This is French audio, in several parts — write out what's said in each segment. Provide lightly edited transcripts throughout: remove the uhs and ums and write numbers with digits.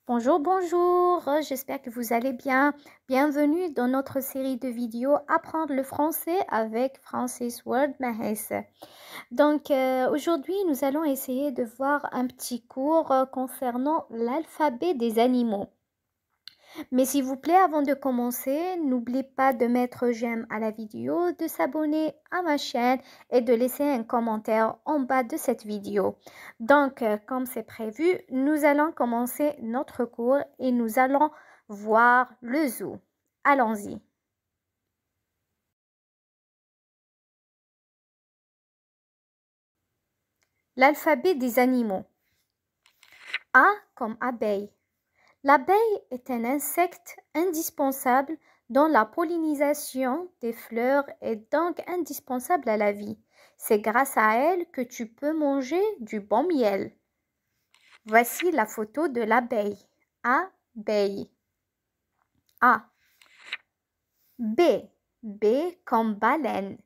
Bonjour, bonjour, j'espère que vous allez bien. Bienvenue dans notre série de vidéos Apprendre le français avec Francis Word Mahes. Donc aujourd'hui, nous allons essayer de voir un petit cours concernant l'alphabet des animaux. Mais s'il vous plaît, avant de commencer, n'oubliez pas de mettre j'aime à la vidéo, de s'abonner à ma chaîne et de laisser un commentaire en bas de cette vidéo. Donc, comme c'est prévu, nous allons commencer notre cours et nous allons voir le zoo. Allons-y. L'alphabet des animaux. A comme abeille. L'abeille est un insecte indispensable dans la pollinisation des fleurs et donc indispensable à la vie. C'est grâce à elle que tu peux manger du bon miel. Voici la photo de l'abeille. Abeille. A. B. B comme baleine.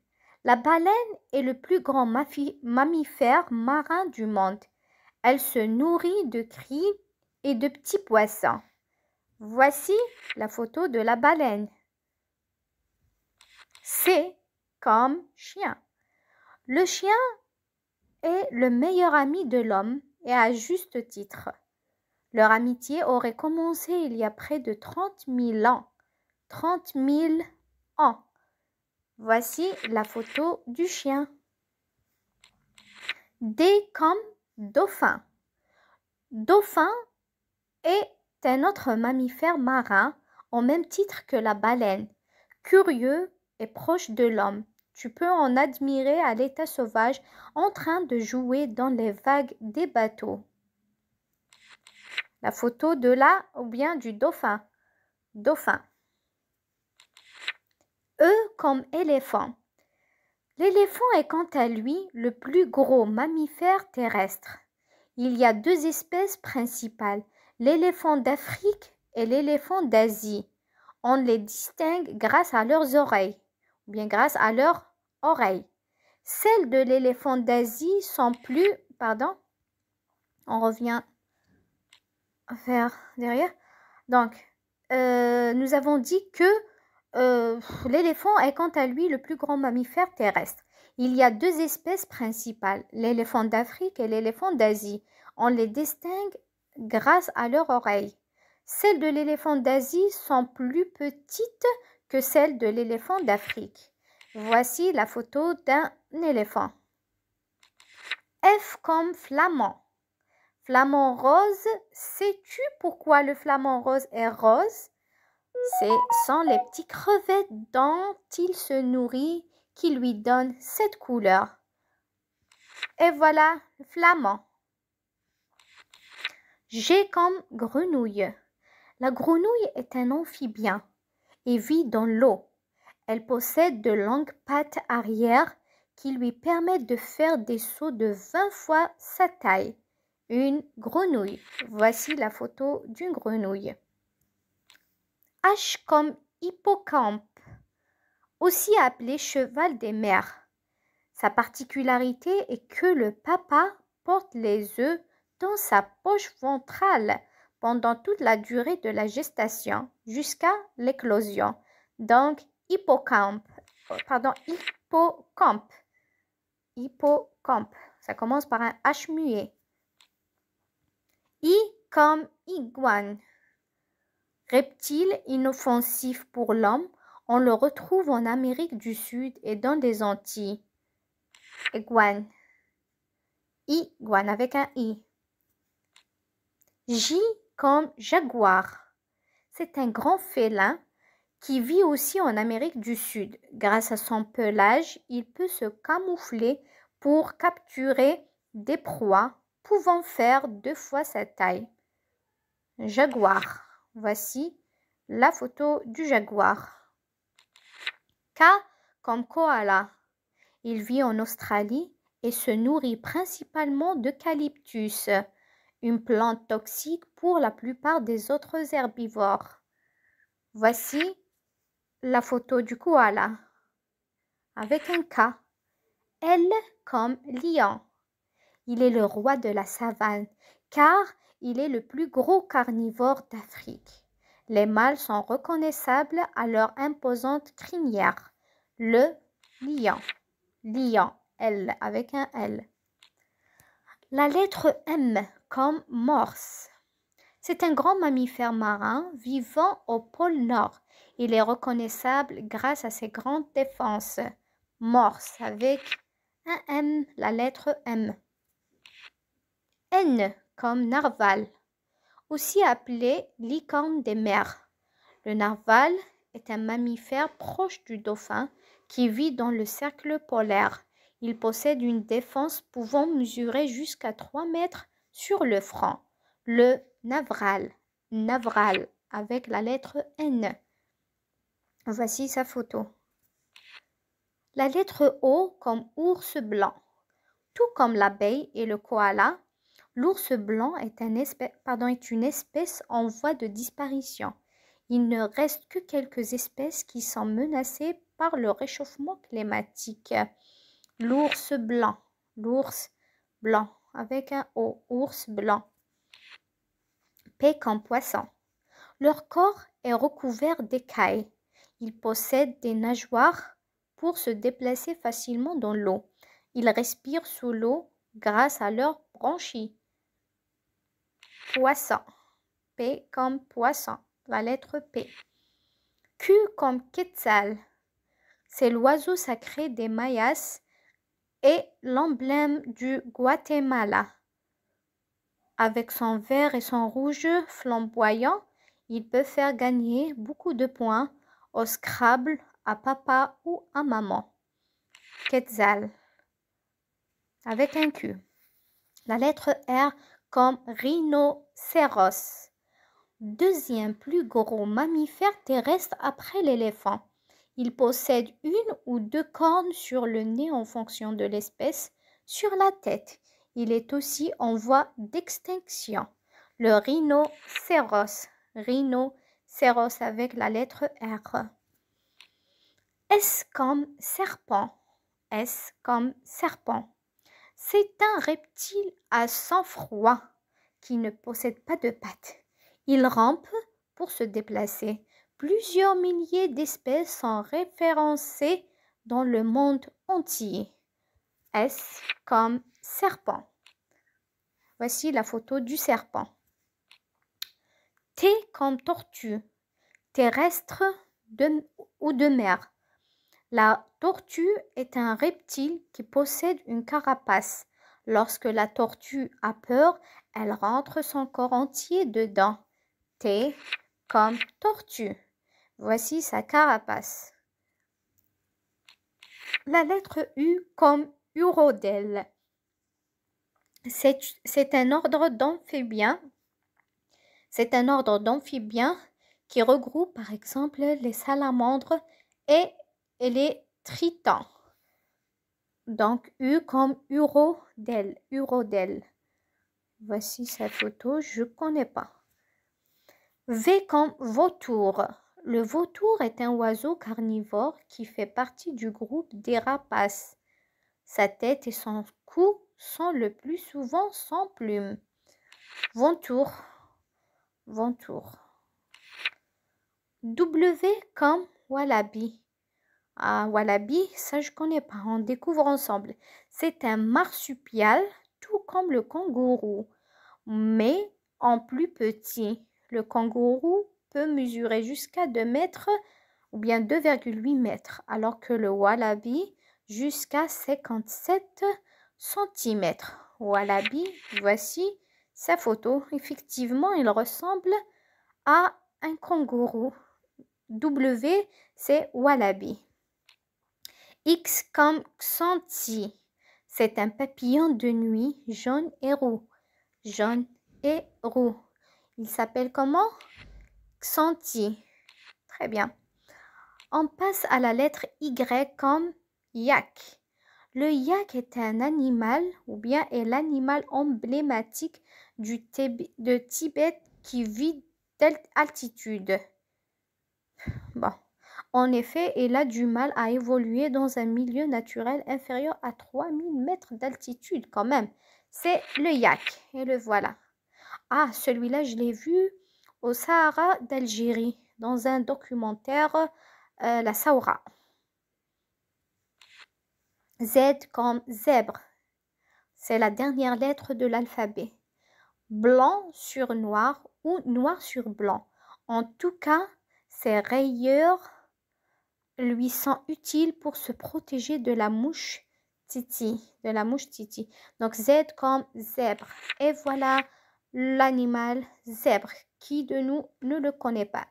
La baleine est le plus grand mammifère marin du monde. Elle se nourrit de cris et de petits poissons. Voici la photo de la baleine. C comme chien. Le chien est le meilleur ami de l'homme et à juste titre. Leur amitié aurait commencé il y a près de 30 000 ans. 30 000 ans. Voici la photo du chien. D comme dauphin. Dauphin est un autre mammifère marin au même titre que la baleine. Curieux et proche de l'homme. Tu peux en admirer à l'état sauvage en train de jouer dans les vagues des bateaux. La photo de la ou bien du dauphin. Dauphin. E comme éléphant. L'éléphant est quant à lui le plus gros mammifère terrestre. Il y a deux espèces principales, l'éléphant d'Afrique et l'éléphant d'Asie. On les distingue grâce à leurs oreilles, ou bien grâce à leurs oreilles. Celles de l'éléphant d'Asie sont plus... Pardon, on revient vers derrière. Donc, nous avons dit que l'éléphant est quant à lui le plus grand mammifère terrestre. Il y a deux espèces principales, l'éléphant d'Afrique et l'éléphant d'Asie. On les distingue grâce à leurs oreilles. Celles de l'éléphant d'Asie sont plus petites que celles de l'éléphant d'Afrique. Voici la photo d'un éléphant. F comme flamand. Flamand rose, sais-tu pourquoi le flamand rose est rose? Ce sont les petites crevettes dont il se nourrit qui lui donnent cette couleur. Et voilà le flamand. G comme grenouille. La grenouille est un amphibien et vit dans l'eau. Elle possède de longues pattes arrière qui lui permettent de faire des sauts de 20 fois sa taille. Une grenouille. Voici la photo d'une grenouille. H comme hippocampe, aussi appelé cheval des mers. Sa particularité est que le papa porte les œufs dans sa poche ventrale pendant toute la durée de la gestation jusqu'à l'éclosion. Donc, hippocampe. Hippocampe. Ça commence par un H muet. I comme iguane. Reptile inoffensif pour l'homme, on le retrouve en Amérique du Sud et dans les Antilles. Iguane. Iguane avec un I. J comme jaguar. C'est un grand félin qui vit aussi en Amérique du Sud. Grâce à son pelage, il peut se camoufler pour capturer des proies pouvant faire 2 fois sa taille. Jaguar. Voici la photo du jaguar. K comme koala. Il vit en Australie et se nourrit principalement d'eucalyptus, une plante toxique pour la plupart des autres herbivores. Voici la photo du koala avec un K. L comme lion. Il est le roi de la savane car il est le plus gros carnivore d'Afrique. Les mâles sont reconnaissables à leur imposante crinière. Le lion. Lion, L avec un L. La lettre M comme morse. C'est un grand mammifère marin vivant au pôle Nord. Il est reconnaissable grâce à ses grandes défenses. Morse avec un M, la lettre M. N comme narval, aussi appelé licorne des mers. Le narval est un mammifère proche du dauphin qui vit dans le cercle polaire. Il possède une défense pouvant mesurer jusqu'à 3 mètres sur le front. Le navral, navral avec la lettre N. Voici sa photo. La lettre O comme ours blanc. Tout comme l'abeille et le koala, l'ours blanc est une espèce en voie de disparition. Il ne reste que quelques espèces qui sont menacées par le réchauffement climatique. L'ours blanc avec un O, ours blanc. P comme poisson. Leur corps est recouvert d'écailles. Ils possèdent des nageoires pour se déplacer facilement dans l'eau. Ils respirent sous l'eau grâce à leurs branchies. Poisson. P comme poisson. La lettre P. Q comme quetzal. C'est l'oiseau sacré des Mayas et l'emblème du Guatemala. Avec son vert et son rouge flamboyant, il peut faire gagner beaucoup de points au Scrabble, à papa ou à maman. Quetzal. Avec un Q. La lettre R comme rhinocéros. Deuxième plus gros mammifère terrestre après l'éléphant. Il possède une ou deux cornes sur le nez en fonction de l'espèce, sur la tête. Il est aussi en voie d'extinction. Le rhinocéros. Rhinocéros avec la lettre R. S comme serpent. S comme serpent. C'est un reptile à sang-froid qui ne possède pas de pattes. Il rampe pour se déplacer. Plusieurs milliers d'espèces sont référencées dans le monde entier. S comme serpent. Voici la photo du serpent. T comme tortue, terrestre ou de mer. La tortue est un reptile qui possède une carapace. Lorsque la tortue a peur, elle rentre son corps entier dedans. T comme tortue. Voici sa carapace. La lettre U comme urodèle. C'est un ordre d'amphibiens. C'est un ordre d'amphibiens qui regroupe par exemple les salamandres et les tritons. Donc U comme urodèle. Urodèle. Voici sa photo, je ne connais pas. V comme vautour. Le vautour est un oiseau carnivore qui fait partie du groupe des rapaces. Sa tête et son cou sont le plus souvent sans plumes. Vautour. Vautour. W comme wallaby. Ah, wallaby, ça je connais pas, on découvre ensemble. C'est un marsupial, tout comme le kangourou, mais en plus petit. Le kangourou peut mesurer jusqu'à 2 mètres ou bien 2,8 mètres, alors que le wallaby jusqu'à 57 cm. Wallaby, voici sa photo. Effectivement, il ressemble à un kangourou. W, c'est wallaby. X comme xanthi. C'est un papillon de nuit jaune et roux. Jaune et roux. Il s'appelle comment? Xanthi. Très bien. On passe à la lettre Y comme yak. Le yak est un animal ou bien est l'animal emblématique de Tibet qui vit d'altitude. Bon. En effet, il a du mal à évoluer dans un milieu naturel inférieur à 3000 mètres d'altitude quand même. C'est le yak et le voilà. Ah, celui-là, je l'ai vu au Sahara d'Algérie, dans un documentaire, La Saoura. Z comme zèbre, c'est la dernière lettre de l'alphabet. Blanc sur noir ou noir sur blanc. En tout cas, ces rayures lui sont utiles pour se protéger de la mouche titi. Donc Z comme zèbre. Et voilà l'animal zèbre. Qui de nous ne le connaît pas?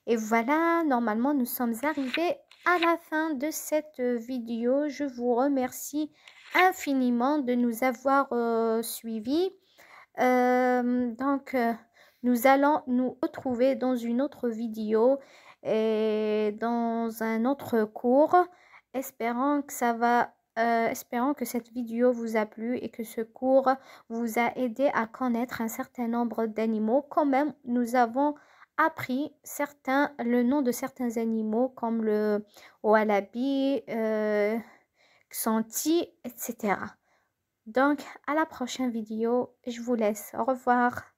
Et voilà, normalement, nous sommes arrivés à la fin de cette vidéo. Je vous remercie infiniment de nous avoir suivis. Nous allons nous retrouver dans une autre vidéo et dans un autre cours. Espérons que cette vidéo vous a plu et que ce cours vous a aidé à connaître un certain nombre d'animaux. Quand même, nous avons appris le nom de certains animaux comme le wallaby, xanthi, etc. Donc, à la prochaine vidéo. Je vous laisse. Au revoir.